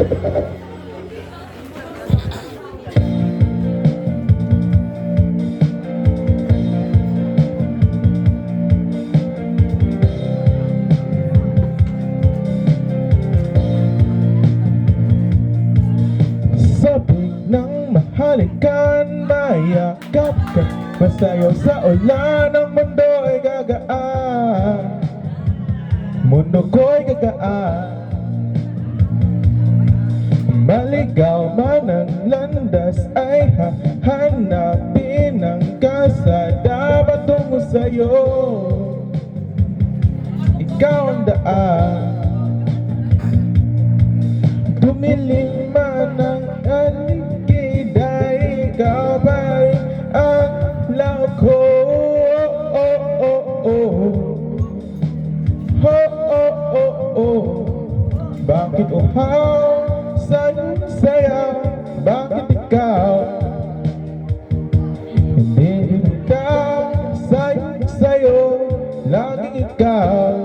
Sabik ng mahalikan, mayakap ka, masayaw sa ulan. Ang mundo ay gagaan, mundo ko'y gagaan. Maligaw man ang landas ay hahanapin ang kasada patungo sa'yo. Ikaw ang daan, dumilim man ang aligid ay ikaw pa rin ang law ko. Oh, oh, oh, oh. Oh, oh, oh, oh. Bakit uhaw sa'yo sayaw? Bakit ikaw hindi ikaw? Sa'yo laging ikaw.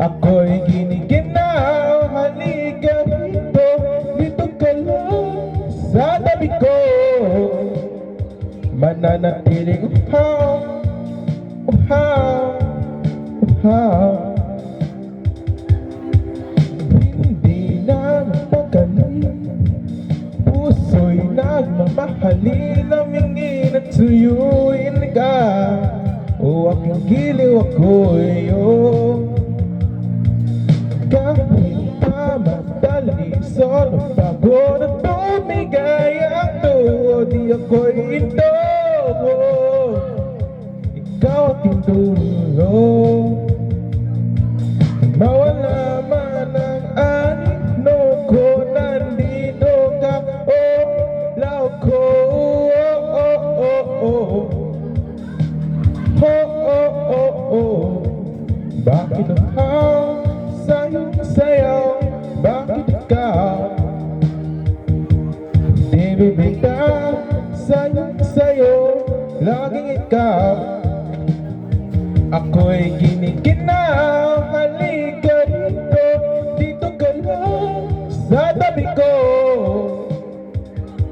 Ako'y giniginaw, halika dito, dito ka lang sa tabi ko. Mananatiling uhaw, uhaw, uhaw. Hindi na mapakali, puso'y nagmamahali, namingin at suyuin ka. O aking giliw ako'y kahit pamadali, solo bago na tumigay ang tuwa, di ako'y ito. Ikaw aking dulo, mawala man ang anino ko, nandito ka, oh, law ko. Oh, oh, oh, oh. Oh, oh, oh, oh. Bakit ang sayaw, bakit ikaw di bibitaw? Sa'yo, laging ikaw. Ako'y giniginaw, halika dito, dito ka lang sa tabi ko.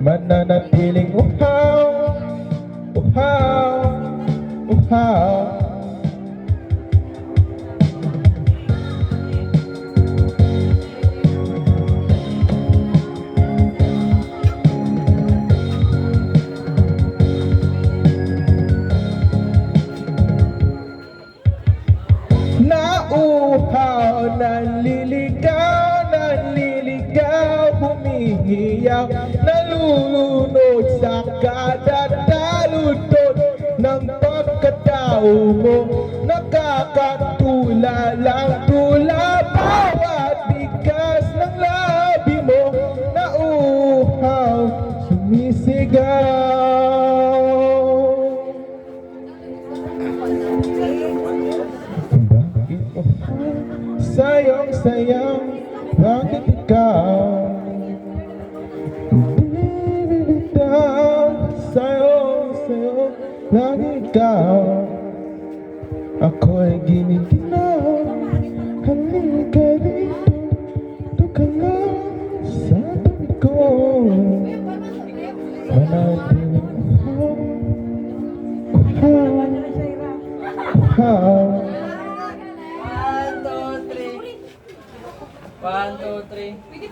Mananatiling uhaw, uhaw, uhaw. Nauuhaw, naliligaw, naliligaw, humihiyaw, nalulunod sa kadadaludod ng pagkatao mo. Nakakatulalang tula bawat bigas ng labi mo. Nauuhaw, sumisigaw. Sayang, sayang, bakit ikaw bibitaw? Sa'yo, lagi ikaw. Ako'y giniginaw, halika dito, dito ka lang sa tabi ko. Manatiling uhaw, uhaw, uhaw. 1, 2, 3.